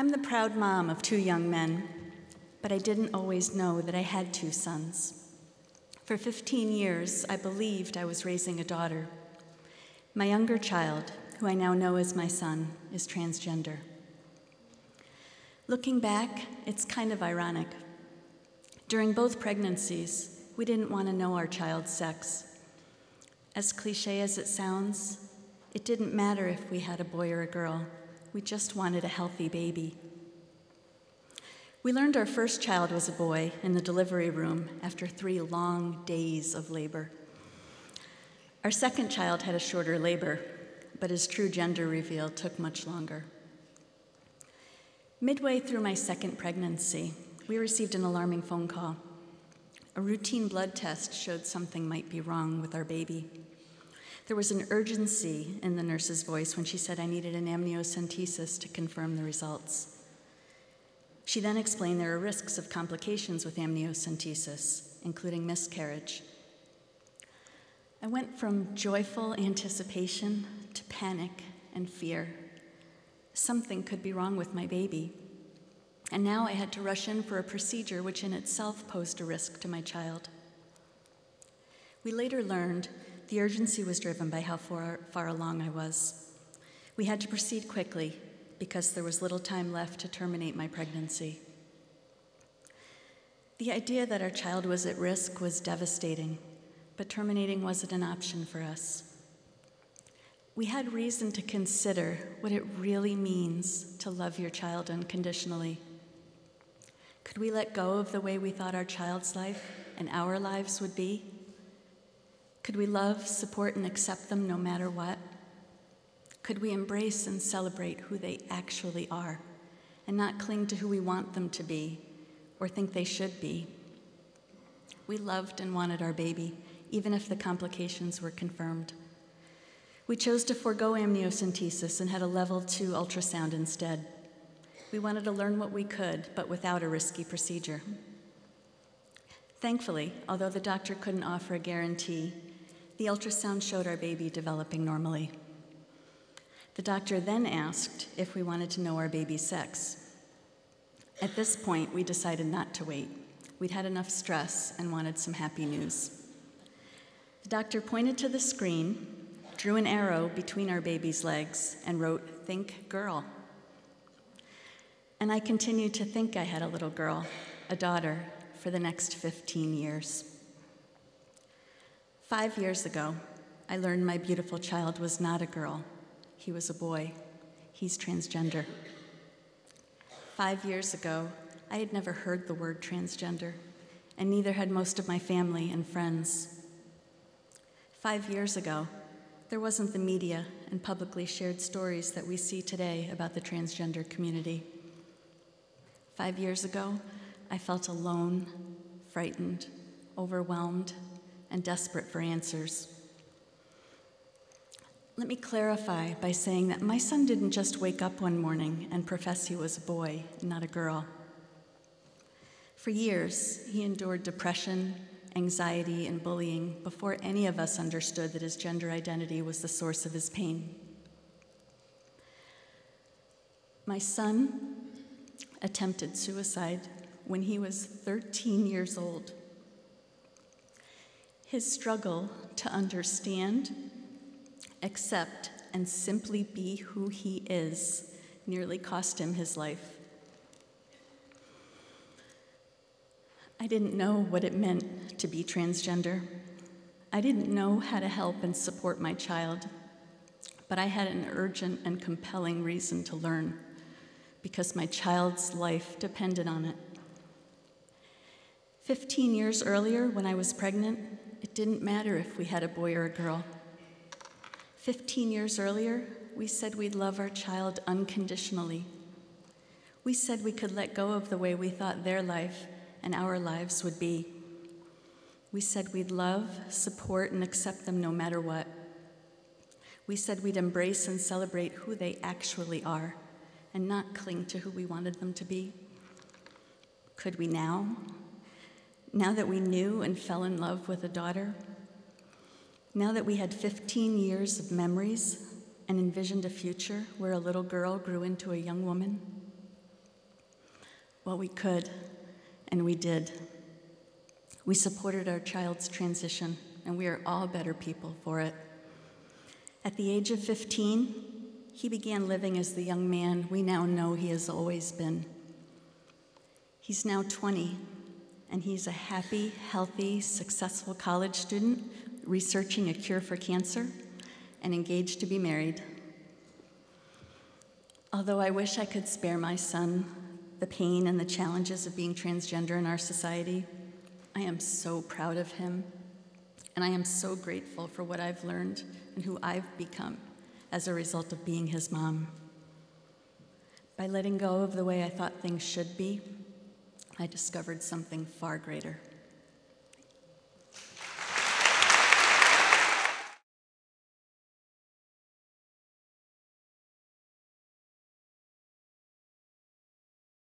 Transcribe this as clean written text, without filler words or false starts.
I'm the proud mom of 2 young men, but I didn't always know that I had 2 sons. For 15 years, I believed I was raising a daughter. My younger child, who I now know as my son, is transgender. Looking back, it's kind of ironic. During both pregnancies, we didn't want to know our child's sex. As cliche as it sounds, it didn't matter if we had a boy or a girl. We just wanted a healthy baby. We learned our first child was a boy in the delivery room after 3 long days of labor. Our second child had a shorter labor, but his true gender reveal took much longer. Midway through my second pregnancy, we received an alarming phone call. A routine blood test showed something might be wrong with our baby. There was an urgency in the nurse's voice when she said I needed an amniocentesis to confirm the results. She then explained there are risks of complications with amniocentesis, including miscarriage. I went from joyful anticipation to panic and fear. Something could be wrong with my baby. And now I had to rush in for a procedure which in itself posed a risk to my child. We later learned the urgency was driven by how far along I was. We had to proceed quickly because there was little time left to terminate my pregnancy. The idea that our child was at risk was devastating, but terminating wasn't an option for us. We had reason to consider what it really means to love your child unconditionally. Could we let go of the way we thought our child's life and our lives would be? Could we love, support, and accept them no matter what? Could we embrace and celebrate who they actually are and not cling to who we want them to be or think they should be? We loved and wanted our baby, even if the complications were confirmed. We chose to forego amniocentesis and had a level 2 ultrasound instead. We wanted to learn what we could, but without a risky procedure. Thankfully, although the doctor couldn't offer a guarantee, the ultrasound showed our baby developing normally. The doctor then asked if we wanted to know our baby's sex. At this point, we decided not to wait. We'd had enough stress and wanted some happy news. The doctor pointed to the screen, drew an arrow between our baby's legs, and wrote, "Think girl." And I continued to think I had a little girl, a daughter, for the next 15 years. 5 years ago, I learned my beautiful child was not a girl. He was a boy. He's transgender. 5 years ago, I had never heard the word transgender, and neither had most of my family and friends. 5 years ago, there wasn't the media and publicly shared stories that we see today about the transgender community. 5 years ago, I felt alone, frightened, overwhelmed, and desperate for answers. Let me clarify by saying that my son didn't just wake up one morning and profess he was a boy, not a girl. For years, he endured depression, anxiety, and bullying before any of us understood that his gender identity was the source of his pain. My son attempted suicide when he was 13 years old. His struggle to understand, accept, and simply be who he is nearly cost him his life. I didn't know what it meant to be transgender. I didn't know how to help and support my child, but I had an urgent and compelling reason to learn because my child's life depended on it. 15 years earlier, when I was pregnant, it didn't matter if we had a boy or a girl. 15 years earlier, we said we'd love our child unconditionally. We said we could let go of the way we thought their life and our lives would be. We said we'd love, support, and accept them no matter what. We said we'd embrace and celebrate who they actually are and not cling to who we wanted them to be. Could we now that we knew and fell in love with a daughter? Now that we had 15 years of memories and envisioned a future where a little girl grew into a young woman? Well, we could, and we did. We supported our child's transition, and we are all better people for it. At the age of 15, he began living as the young man we now know he has always been. He's now 20, and he's a happy, healthy, successful college student researching a cure for cancer and engaged to be married. Although I wish I could spare my son the pain and the challenges of being transgender in our society, I am so proud of him, and I am so grateful for what I've learned and who I've become as a result of being his mom. By letting go of the way I thought things should be, I discovered something far greater.